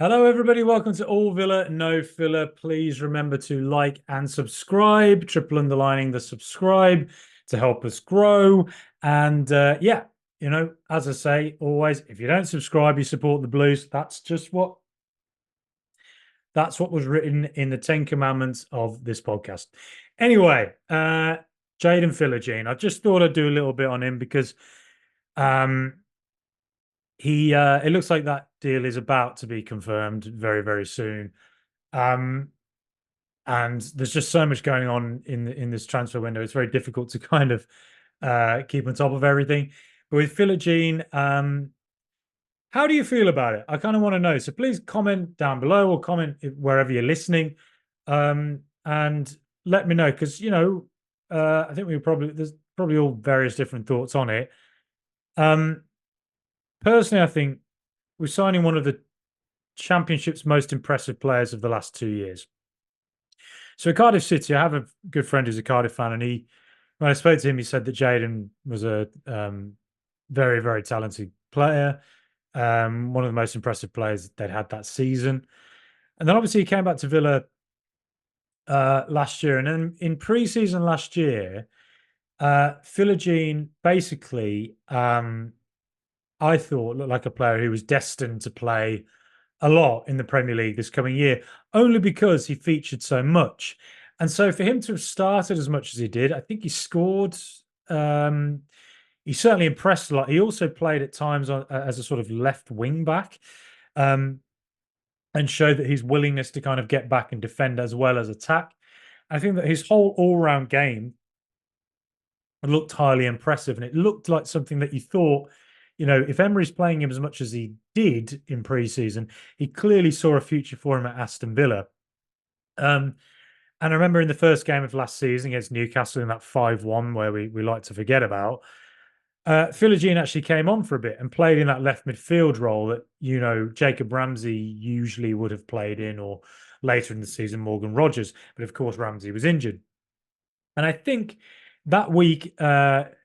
Hello, everybody. Welcome to All Villa, No Filler. Please remember to like and subscribe, triple underlining the subscribe to help us grow. And yeah, as I say, always, if you don't subscribe, you support the Blues. That's what was written in the Ten Commandments of this podcast. Anyway, Jaden Philogene. I just thought I'd do a little bit on him because um he it looks like that deal is about to be confirmed very, very soon. Um, and there's just so much going on in this transfer window. It's very difficult to kind of keep on top of everything. But with Philogene, how do you feel about it? I kind of want to know. So please comment down below or comment wherever you're listening, and let me know because I think there's probably all various different thoughts on it. Um, Personally, I think we're signing one of the Championship's most impressive players of the last 2 years. So at Cardiff City, I have a good friend who's a Cardiff fan, and when I spoke to him, he said that Jaden was a very, very talented player, one of the most impressive players they'd had that season. And then obviously he came back to Villa last year, and then in pre-season last year, Philogene basically, I thought looked like a player who was destined to play a lot in the Premier League this coming year, only because he featured so much. And so for him to have started as much as he did, I think he scored. Um, he certainly impressed a lot. He also played at times as a sort of left wing back, um, and showed that his willingness to kind of get back and defend as well as attack. I think that his whole all-round game looked highly impressive, and it looked like something that you thought, if Emery's playing him as much as he did in pre-season, he clearly saw a future for him at Aston Villa. And I remember in the first game of last season against Newcastle in that 5-1 where we like to forget about, Philogene actually came on for a bit and played in that left midfield role that, Jacob Ramsey usually would have played in, or later in the season, Morgan Rogers. But of course, Ramsey was injured. And I think that week,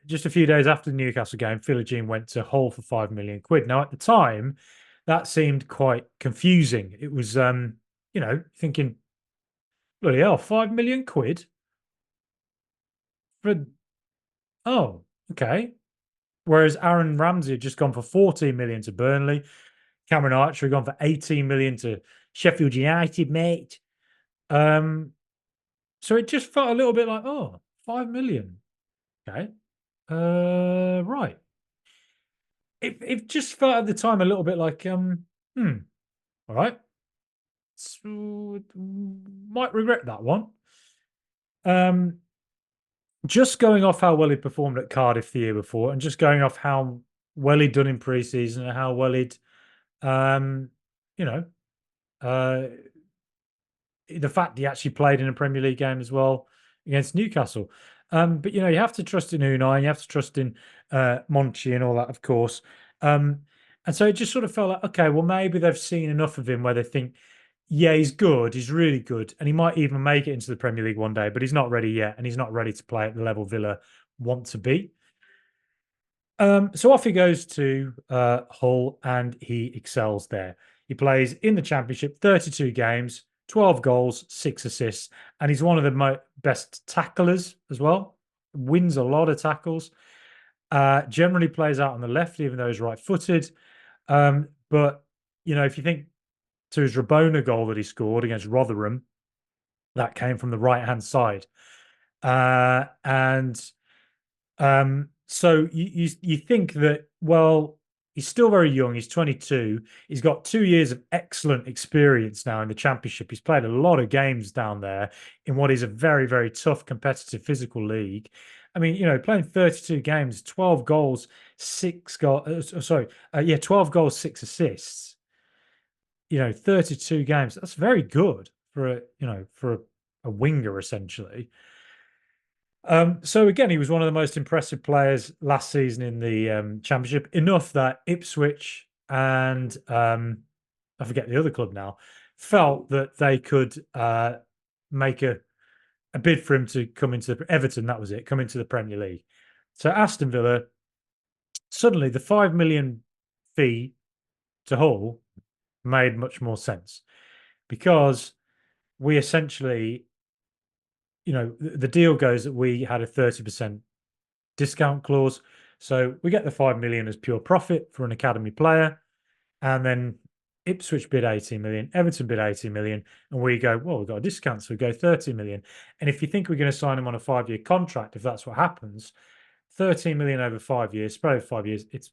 just a few days after the Newcastle game, Philogene went to Hull for 5 million quid. Now, at the time, that seemed quite confusing. It was, thinking, bloody hell, 5 million quid for, oh, okay. Whereas Aaron Ramsey had just gone for 14 million to Burnley. Cameron Archer had gone for 18 million to Sheffield United, mate. So it just felt a little bit like, oh, 5 million. Okay. Right. It just felt at the time a little bit like, all right. So, might regret that one. Um, just going off how well he performed at Cardiff the year before, and just going off how well he'd done in pre-season and how well he'd, um, you know, uh, the fact he actually played in a Premier League game as well against Newcastle. But you have to trust in Unai, and you have to trust in Monchi and all that, of course. And so it just sort of felt like, okay, well, maybe they've seen enough of him where they think, yeah, he's good, he's really good, and he might even make it into the Premier League one day, but he's not ready yet, and he's not ready to play at the level Villa want to be. So off he goes to Hull, and he excels there. He plays in the Championship, 32 games, 12 goals, 6 assists, and he's one of the best tacklers as well. Wins a lot of tackles. Generally plays out on the left, even though he's right-footed. But if you think to his Rabona goal that he scored against Rotherham, that came from the right-hand side, and so you think that, well, he's still very young. He's 22. He's got 2 years of excellent experience now in the Championship. He's played a lot of games down there in what is a very, very tough, competitive, physical league. I mean, playing 32 games, 12 goals, 12 goals, 6 assists. 32 games. That's very good for a winger, essentially. So again, he was one of the most impressive players last season in the Championship. Enough that Ipswich and I forget the other club now felt that they could make a bid for him to come into Everton. That was it, come into the Premier League. So Aston Villa, suddenly the 5 million fee to Hull made much more sense because we essentially, the deal goes that we had a 30% discount clause. So we get the 5 million as pure profit for an academy player. And then Ipswich bid 18 million, Everton bid 18 million, and we go, well, we've got a discount, so we go 30 million. And if you think we're going to sign him on a 5-year contract, if that's what happens, 13 million over 5 years, spread over 5 years, it's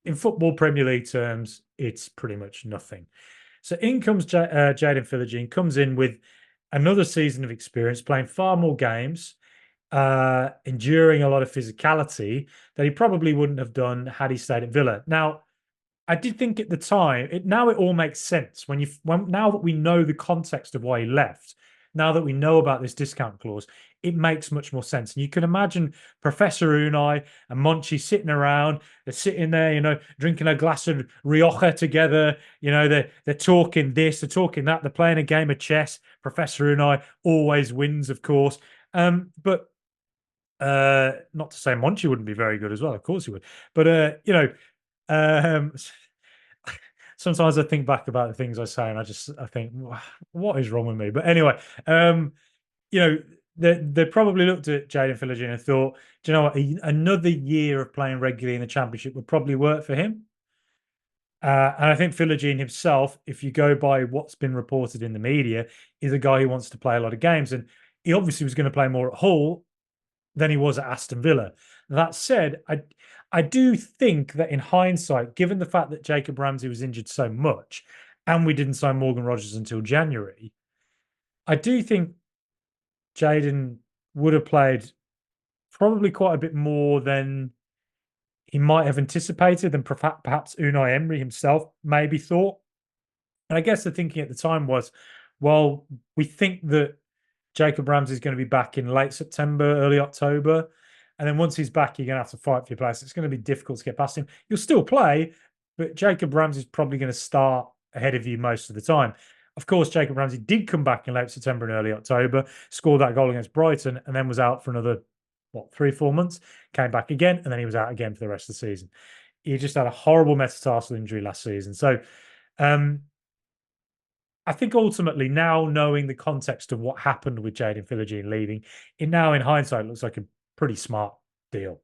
in football Premier League terms, it's pretty much nothing. So in comes Jaden Philogene, comes in with another season of experience, playing far more games, enduring a lot of physicality that he probably wouldn't have done had he stayed at Villa. Now, I did think at the time, now it all makes sense when now that we know the context of why he left, now that we know about this discount clause, it makes much more sense. And you can imagine Professor Unai and Monchi sitting around, they're sitting there, drinking a glass of Rioja together. They're talking this, they're talking that, they're playing a game of chess. Professor Unai always wins, of course. But not to say Monchi wouldn't be very good as well. Of course he would. But sometimes I think back about the things I say and I think, what is wrong with me? But anyway, they probably looked at Jaden Philogene and thought, do you know what? Another year of playing regularly in the Championship would probably work for him. And I think Philogene himself, if you go by what's been reported in the media, is a guy who wants to play a lot of games. And he obviously was going to play more at Hull than he was at Aston Villa. That said, I do think that in hindsight, given the fact that Jacob Ramsey was injured so much and we didn't sign Morgan Rogers until January, I do think Jaden would have played probably quite a bit more than he might have anticipated, than perhaps Unai Emery himself maybe thought. And I guess the thinking at the time was, well, we think that Jacob Ramsey is going to be back in late September, early October. And then once he's back, you're going to have to fight for your place. It's going to be difficult to get past him. You'll still play, but Jacob Ramsey is probably going to start ahead of you most of the time. Of course, Jacob Ramsey did come back in late September and early October, scored that goal against Brighton, and then was out for another, 3-4 months, came back again, and then he was out again for the rest of the season. He just had a horrible metatarsal injury last season. So I think ultimately, now knowing the context of what happened with Jaden Philogene leaving, in hindsight, it looks like a pretty smart deal.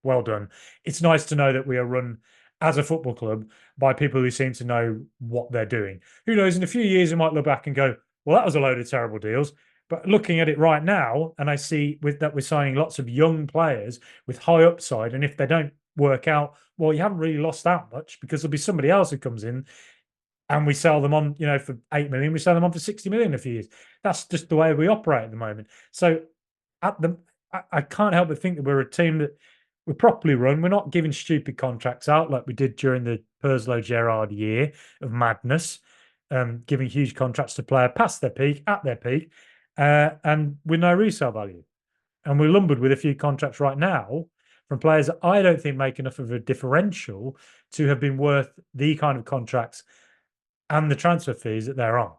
Well done. It's nice to know that we are run as a football club by people who seem to know what they're doing. Who knows, in a few years, we might look back and go, well, that was a load of terrible deals. But looking at it right now, and I see that we're signing lots of young players with high upside, and if they don't work out, well, you haven't really lost that much, because there'll be somebody else who comes in and we sell them on, for 8 million, we sell them on for 60 million in a few years. That's just the way we operate at the moment. So I can't help but think that we're a team that we're properly run. We're not giving stupid contracts out like we did during the Purslow Gerrard year of madness, giving huge contracts to players past their peak, at their peak, and with no resale value. And we're lumbered with a few contracts right now from players that I don't think make enough of a differential to have been worth the kind of contracts and the transfer fees that they're on.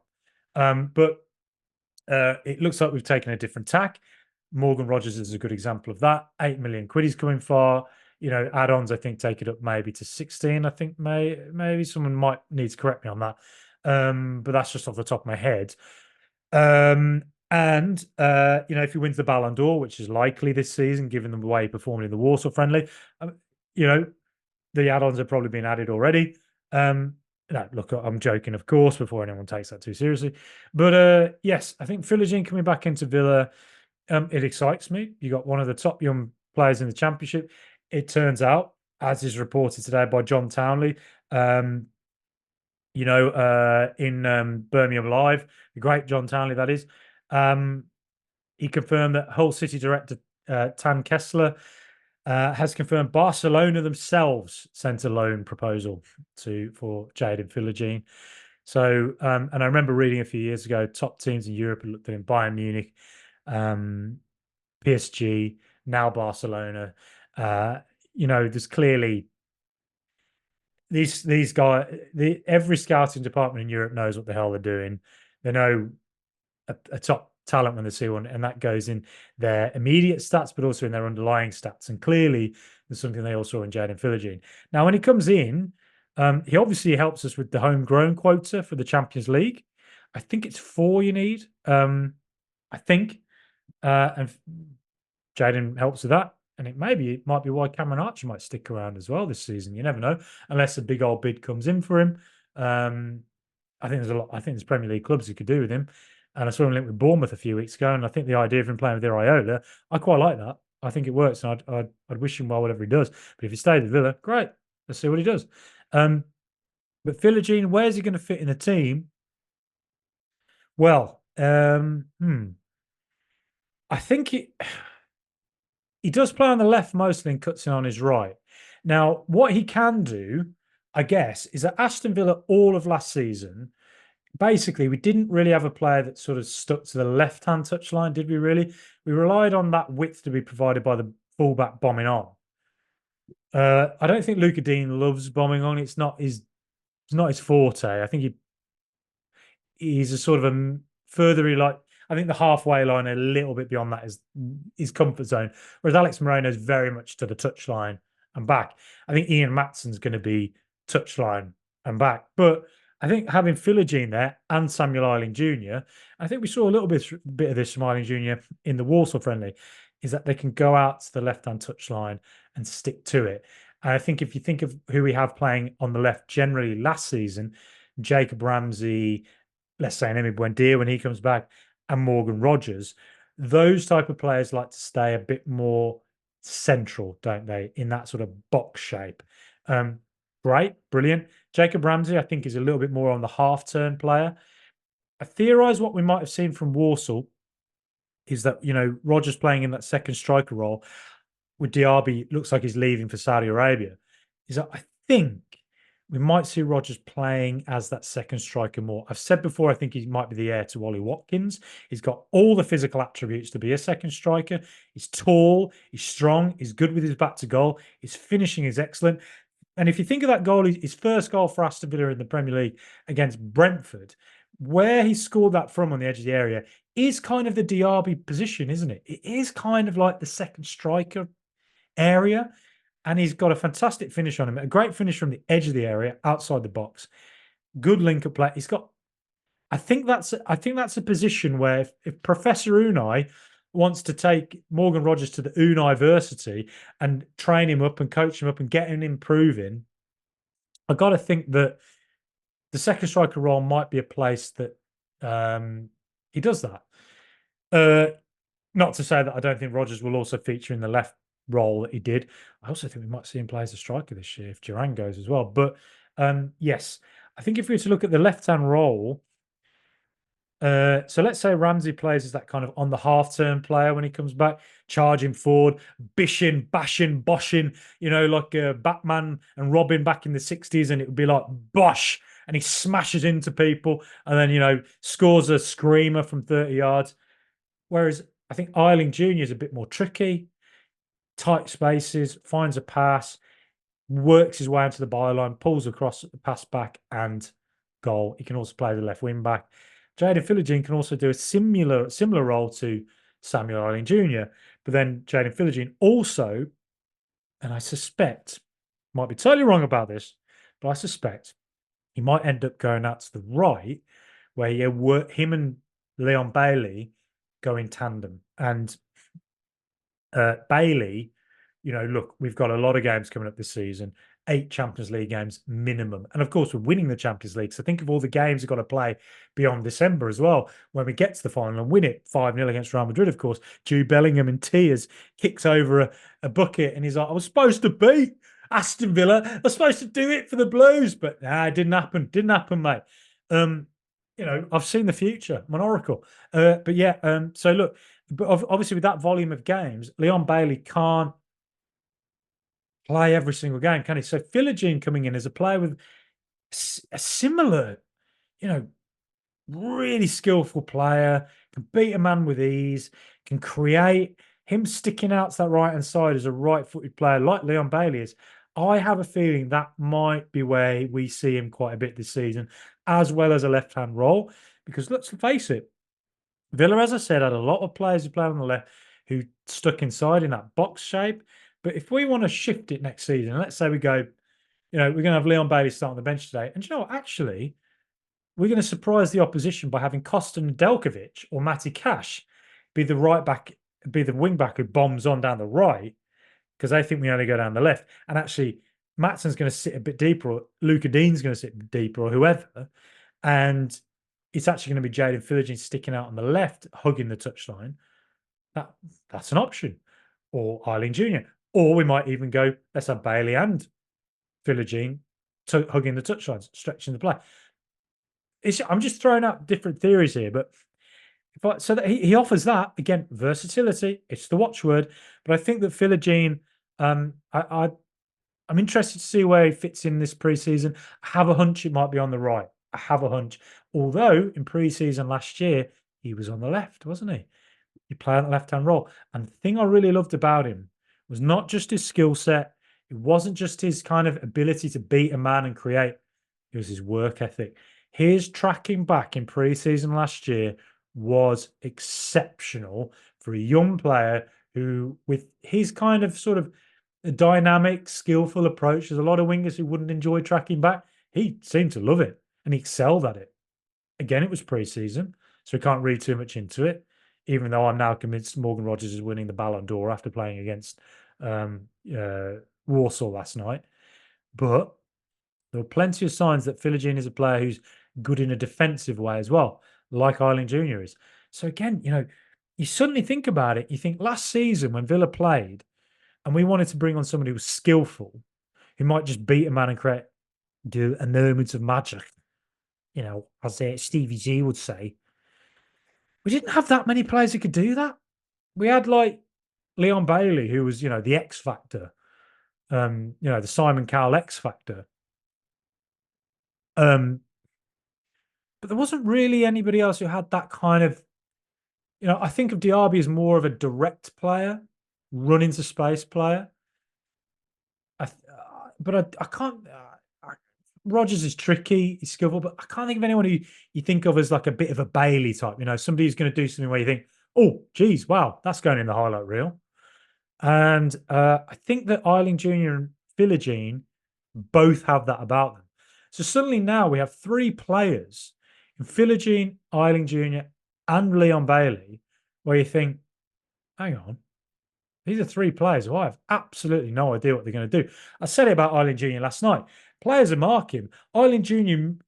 But it looks like we've taken a different tack. Morgan Rogers is a good example of that. 8 million quid is coming far. Add-ons, I think, take it up maybe to 16. I think maybe someone might need to correct me on that. But that's just off the top of my head. If he wins the Ballon d'Or, which is likely this season, given the way he performed in the Warsaw friendly, the add-ons have probably been added already. No, look, I'm joking, of course, before anyone takes that too seriously. But yes, I think Philogene coming back into Villa, it excites me. You got one of the top young players in the Championship. It turns out, as is reported today by John Townley, in Birmingham Live, the great John Townley, that is, he confirmed that Hull City director Tan Kessler has confirmed Barcelona themselves sent a loan proposal for Jaden Philogene. So, and I remember reading a few years ago, top teams in Europe had looked at him: Bayern Munich, PSG, now Barcelona. There's clearly these guys. Every scouting department in Europe knows what the hell they're doing. They know a top talent when they see one, and that goes in their immediate stats, but also in their underlying stats. And clearly, there's something they all saw in Jaden Philogene. Now, when he comes in, He obviously helps us with the homegrown quota for the Champions League. I think it's 4 you need. I think, and Jaden helps with that. And it might be why Cameron Archer might stick around as well this season. You never know, unless a big old bid comes in for him. I think there's a lot. I think there's Premier League clubs who could do with him. And I saw him linked with Bournemouth a few weeks ago, and I think the idea of him playing with Iraola, I quite like that. I think it works, and I'd wish him well whatever he does. But if he stays with Villa, great. Let's see what he does. But Philogene, where's he going to fit in the team? Well, I think he does play on the left mostly and cuts in on his right. Now, what he can do, I guess, is at Aston Villa all of last season, basically, we didn't really have a player that sort of stuck to the left-hand touchline, did we really? We relied on that width to be provided by the fullback bombing on. I don't think Luca Dean loves bombing on. It's not his forte. I think he's a sort of a further like I think the halfway line a little bit beyond that is his comfort zone. Whereas Alex Moreno is very much to the touchline and back. I think Ian Matson's going to be touchline and back. But I think having Philogene there and Samuel Eiling Jr., I think we saw a little bit of this from Eiling Jr. in the Warsaw friendly, is that they can go out to the left-hand touchline and stick to it. And I think if you think of who we have playing on the left generally last season, Jacob Ramsey, let's say Emi Buendia when he comes back, and Morgan Rogers, those type of players like to stay a bit more central, don't they, in that sort of box shape. Great, brilliant. Jacob Ramsey, I think, is a little bit more on the half-turn player. I theorise what we might have seen from Warsaw is that, Rogers playing in that second striker role with Diaby, looks like he's leaving for Saudi Arabia, is that I think we might see Rogers playing as that second striker more. I've said before, I think he might be the heir to Ollie Watkins. He's got all the physical attributes to be a second striker. He's tall, he's strong, he's good with his back to goal. His finishing is excellent. And if you think of that goal, his first goal for Aston Villa in the Premier League against Brentford, where he scored that from on the edge of the area is kind of the Diaby position, isn't it? It is kind of like the second striker area. And he's got a fantastic finish on him, a great finish from the edge of the area, outside the box. Good link-up play. He's got. I think that's a position where if Professor Unai wants to take Morgan Rogers to the Unai-versity and train him up and coach him up and get him improving, I got to think that the second striker role might be a place that he does that. Not to say that I don't think Rogers will also feature in the left role that he did. I also think we might see him play as a striker this year if Duran goes as well. But yes, I think if we were to look at the left-hand role, so let's say Ramsey plays as that kind of on the half-turn player when he comes back, charging forward, bishing, bashing, boshing, like Batman and Robin back in the 60s, and it would be like bosh, and he smashes into people and then, scores a screamer from 30 yards. Whereas I think Eiling Jr. is a bit more tricky, tight spaces, finds a pass, works his way onto the byline, pulls across the pass back and goal. He can also play the left wing back. Jaden Philogene can also do a similar role to Samuel Eiling Jr. But then Jaden Philogene also, and I suspect, might be totally wrong about this, but I suspect he might end up going out to the right, where him and Leon Bailey go in tandem. And Bailey, look, we've got a lot of games coming up this season, 8 Champions League games minimum. And of course, we're winning the Champions League. So think of all the games we've got to play beyond December as well. When we get to the final and win it 5-0 against Real Madrid, of course, Jude Bellingham in tears kicks over a bucket and he's like, I was supposed to beat Aston Villa. I was supposed to do it for the Blues. But nah, it didn't happen. Didn't happen, mate. I've seen the future. I'm an oracle. But yeah, so look, but obviously with that volume of games, Leon Bailey can't play every single game, can he? So Philogene coming in as a player with a similar, really skillful player, can beat a man with ease, can create, him sticking out to that right-hand side as a right-footed player like Leon Bailey is. I have a feeling that might be where we see him quite a bit this season, as well as a left-hand role, because let's face it, Villa, as I said, had a lot of players who play on the left who stuck inside in that box shape. But if we want to shift it next season, let's say we go we're going to have Leon Bailey start on the bench today. And you know what? Actually, we're going to surprise the opposition by having Kostin Delkovic or Matty Cash be the right back, be the wing back who bombs on down the right because they think we only go down the left. And actually, Matson's going to sit a bit deeper, or Luca Dean's going to sit deeper, or whoever. And it's actually going to be Jaden Philogene sticking out on the left, hugging the touchline. That's an option. Or Eiling Jr. Or we might even go, let's have Bailey and Philogene hugging the touchlines, stretching the play. I'm just throwing out different theories here, but so that he offers that again, versatility. It's the watchword, but I think that Philogene, I'm interested to see where he fits in this preseason. I have a hunch it might be on the right. I have a hunch, although in preseason last year he was on the left, wasn't he? He played on the left-hand role, and the thing I really loved about him was not just his skill set. It wasn't just his kind of ability to beat a man and create. It was his work ethic. His tracking back in preseason last year was exceptional for a young player who, with his kind of sort of dynamic, skillful approach, there's a lot of wingers who wouldn't enjoy tracking back. He seemed to love it and he excelled at it. Again, it was preseason, so we can't read too much into it, even though I'm now convinced Morgan Rogers is winning the Ballon d'Or after playing against Warsaw last night. But there were plenty of signs that Philogene is a player who's good in a defensive way as well, like Eiling Jr. is. So again, you suddenly think about it. You think last season when Villa played and we wanted to bring on somebody who was skillful, who might just beat a man and do a moment of magic, as Stevie G would say. We didn't have that many players who could do that. We had like Leon Bailey, who was, the X factor, the Simon Cowell X factor. But there wasn't really anybody else who had that kind of, I think of Diaby as more of a direct player, run into space player. But I can't. Rogers is tricky, he's skillful, but I can't think of anyone who you think of as like a bit of a Bailey type. Somebody who's going to do something where you think, oh, geez, wow, that's going in the highlight reel. And I think that Eiling Jr. and Philogene both have that about them. So suddenly now we have three players in Philogene, Eiling Jr., and Leon Bailey, where you think, hang on, these are three players who I have absolutely no idea what they're going to do. I said it about Eiling Jr. last night. Players are marking. Eiling Jr.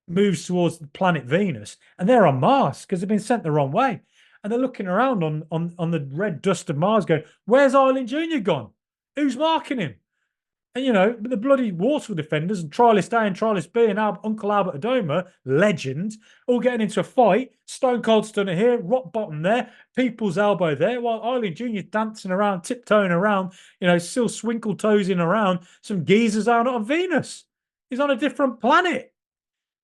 moves towards the planet Venus, and they're on Mars because they've been sent the wrong way. And they're looking around on the red dust of Mars going, where's Eiling Jr. gone? Who's marking him? And, the bloody Warsaw defenders and Trialist A and Trialist B and Uncle Albert Adoma, legend, all getting into a fight. Stone Cold Stunner here, rock bottom there, People's Elbow there, while Eiling Jr. dancing around, tiptoeing around, still swinkle toesing around some geezers out on Venus. He's on a different planet.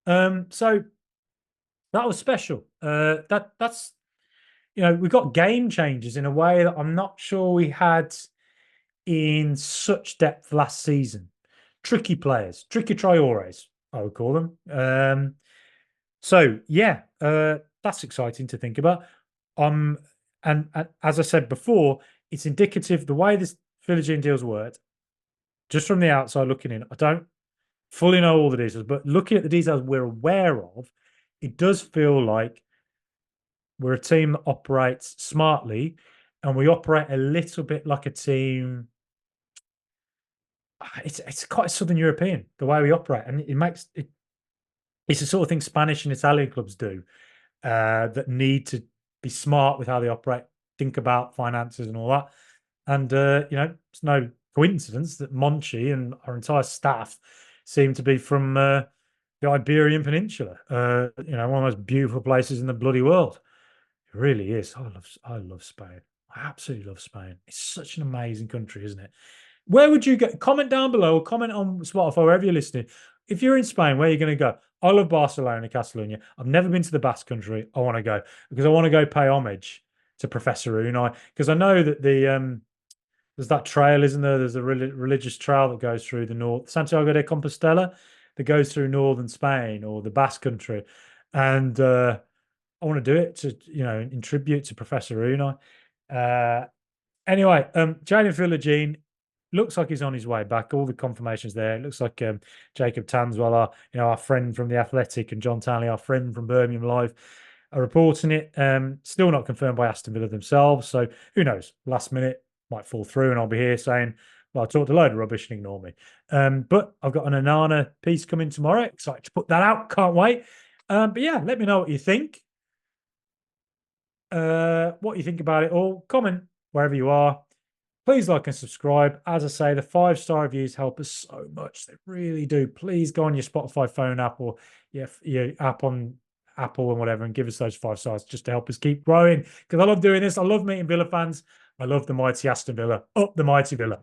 So that was special. That's we got game changers in a way that I'm not sure we had in such depth last season. Tricky players, tricky Traores, I would call them. So yeah, that's exciting to think about. And as I said before, it's indicative the way this Philogene deal's worked. Just from the outside looking in, I don't fully know all the details, but looking at the details we're aware of, it does feel like we're a team that operates smartly, and we operate a little bit like a team. It's quite Southern European the way we operate, and it makes it. It's the sort of thing Spanish and Italian clubs do that need to be smart with how they operate, think about finances and all that. And it's no coincidence that Monchi and our entire staff seem to be from the Iberian Peninsula. One of the most beautiful places in the bloody world. It really is. I love Spain. I absolutely love Spain. It's such an amazing country, isn't it? Where would you go? Comment down below or comment on Spotify, wherever you're listening. If you're in Spain, where are you going to go? I love Barcelona, Catalonia. I've never been to the Basque Country. I want to go because I want to go pay homage to Professor Unai, because I know that there's that trail, isn't there? There's a religious trail that goes through the north, Santiago de Compostela, that goes through northern Spain or the Basque Country, and I want to do it to in tribute to Professor Unai. Anyway, Jaden Philogene, looks like he's on his way back. All the confirmations there. It looks like Jacob Tanswell, our friend from the Athletic, and John Townley, our friend from Birmingham Live, are reporting it. Still not confirmed by Aston Villa themselves. So who knows? Last minute might fall through, and I'll be here saying, well, I talked a load of rubbish and ignore me. But I've got an Onana piece coming tomorrow. Excited to put that out. Can't wait. But yeah, let me know what you think. What you think about it all. Comment wherever you are. Please like and subscribe. As I say, the 5-star reviews help us so much. They really do. Please go on your Spotify phone app or your app on Apple and whatever and give us those 5 stars just to help us keep growing. Because I love doing this. I love meeting Villa fans. I love the mighty Aston Villa. Up the mighty Villa.